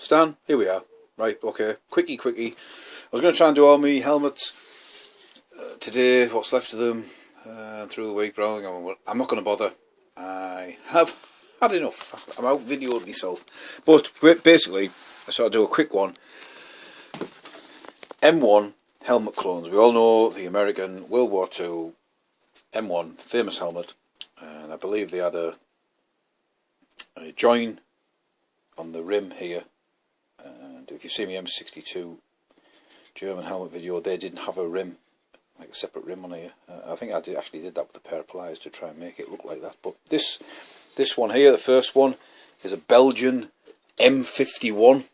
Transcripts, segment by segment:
Stan, here we are. Right, okay, quickie. I was going to try and do all my helmets today, what's left of them, through the week, but I'm not going to bother. I have had enough. I'm out videoed myself. But basically, I sort of do a quick one. M1 helmet clones. We all know the American World War II M1 famous helmet, and I believe they had a join on the rim here. And if you see my M62 German helmet video, they didn't have a rim, like a separate rim on here. I think I actually did that with a pair of pliers to try and make it look like that. But this one here, the first one, is a Belgian M51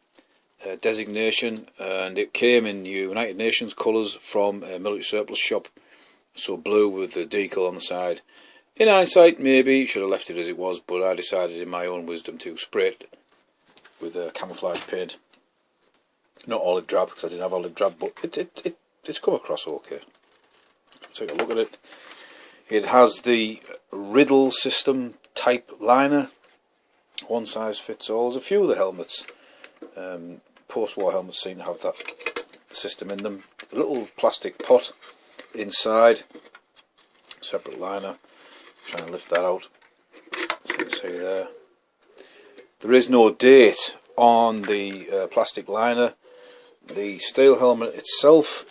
designation, and it came in United Nations colours from a military surplus shop. So blue with the decal on the side. In hindsight, maybe should have left it as it was, but I decided in my own wisdom to spray it with camouflage paint. Not olive drab, because I didn't have olive drab, but it's come across okay. Take a look at it. It has the Riddle system type liner. One size fits all. There's a few of the helmets, post-war helmets, seem to have that system in them. A little plastic pot inside, separate liner. Try and lift that out. See there. There is no date on the plastic liner. The steel helmet itself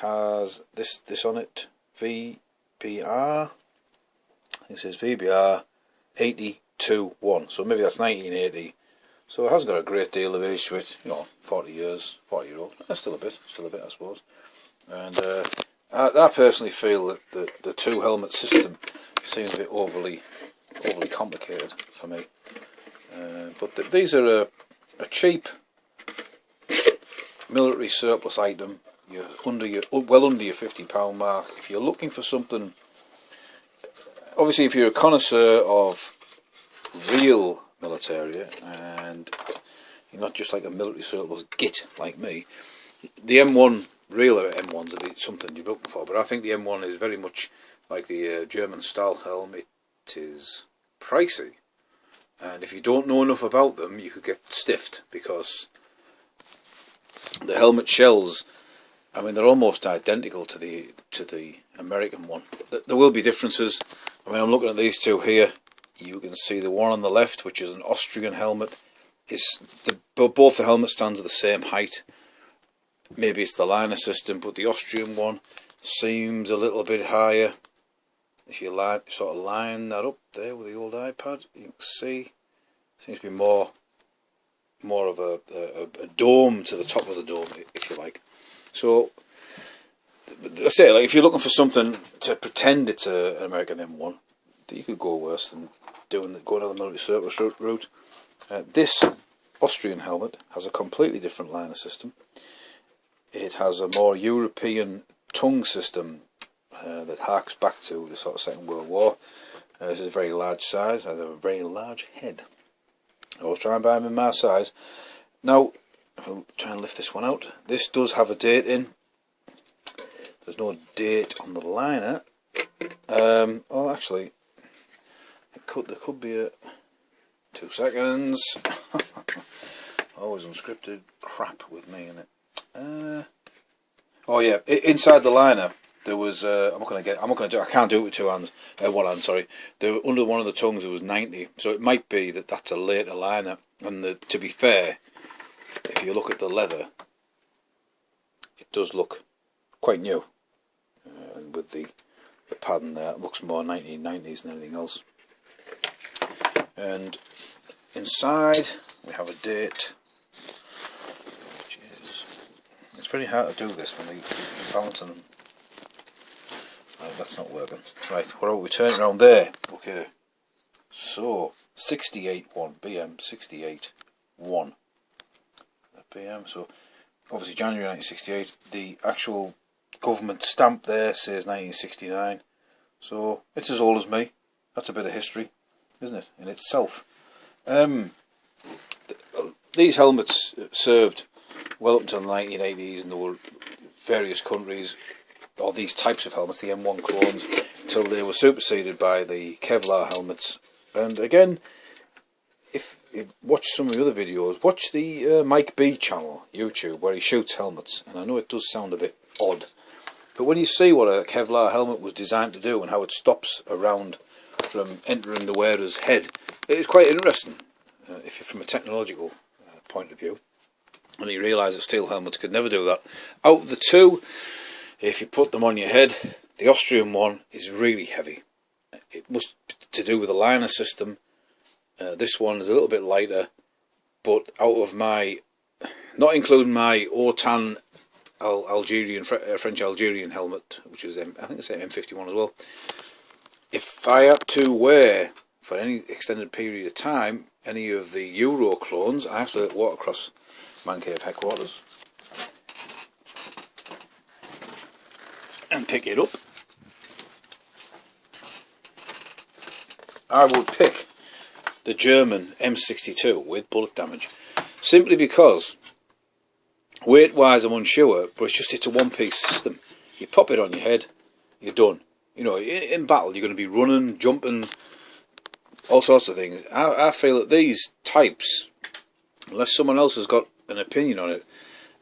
has this on it, VBR. It says VBR 82-1, so maybe that's 1980. So it hasn't got a great deal of age to it, 40 year old. Still a bit, I suppose. And I personally feel that the two helmet system seems a bit overly complicated for me. But these are a cheap military surplus item. You're well under your £50 mark. If you're looking for something, obviously, if you're a connoisseur of real militaria and you're not just like a military surplus git like me, the M1 real M1's a bit something you're looking for. But I think the M1 is very much like the German style helm. It is pricey. And if you don't know enough about them, you could get stiffed, because the helmet shells, I mean, they're almost identical to the American one. There will be differences. I mean, I'm looking at these two here. You can see the one on the left, which is an Austrian helmet. Both the helmet stands are the same height. Maybe it's the liner system, but the Austrian one seems a little bit higher. If you sort of line that up there with the old iPad, you can see seems to be more of a dome to the top of the dome, if you like. So I say, like, if you're looking for something to pretend it's an American M1, you could go worse than going down the military surplus route. This Austrian helmet has a completely different liner system. It has a more European tongue system that harks back to the sort of Second World War. This is a very large size. I have a very large head. I always try and buy them in my size. Now, I'll try and lift this one out. This does have a date in. There's no date on the liner. Oh, actually, there could be a 2 seconds. Always unscripted crap with me in it. Oh yeah, inside the liner there was. I can't do it with two hands. One hand, sorry. There, under one of the tongues, there was 90. So it might be that that's a later liner. And to be fair, if you look at the leather, it does look quite new. With the padding there, it looks more 1990s than anything else. And inside we have a date. Which is, it's very hard to do this when you're balancing them. Right, that's not working. Right, what about we turn it around there? Okay. So 68-1 BM 68-1. BM. So obviously January 1968. The actual government stamp there says 1969. So it's as old as me. That's a bit of history, isn't it, in itself? These helmets served well up until the 1980s, and there were various countries, or these types of helmets, the M1 clones, until they were superseded by the Kevlar helmets. And again, if watch some of the other videos, watch the Mike B channel, YouTube, where he shoots helmets. And I know it does sound a bit odd, but when you see what a Kevlar helmet was designed to do and how it stops a round from entering the wearer's head, it is quite interesting if you're from a technological point of view. And you realise that steel helmets could never do that. Out of the two, if you put them on your head, the Austrian one is really heavy. It must be to do with the liner system. This one is a little bit lighter, but out of my, not including my Ortan French Algerian helmet, which is I think it's an M51 as well. If I had to wear for any extended period of time any of the Euro clones, I have to walk across Man Cave headquarters and pick it up. I would pick the German M62 with bullet damage, simply because weight wise I'm unsure, but it's a one piece system. You pop it on your head, you're done. You know, in battle you're going to be running, jumping, all sorts of things. I feel that these types, unless someone else has got an opinion on it,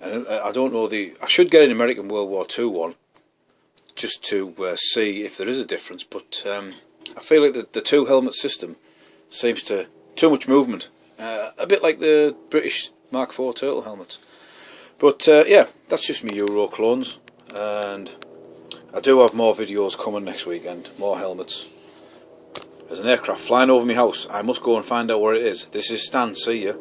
and I don't know, I should get an American World War II one just to see if there is a difference, but I feel like the two helmet system seems to too much movement, a bit like the British Mark IV turtle helmets. But yeah, that's just me Euro clones, and I do have more videos coming next weekend, more helmets. There's an aircraft flying over my house. I must go and find out where it is. This is Stan, see ya.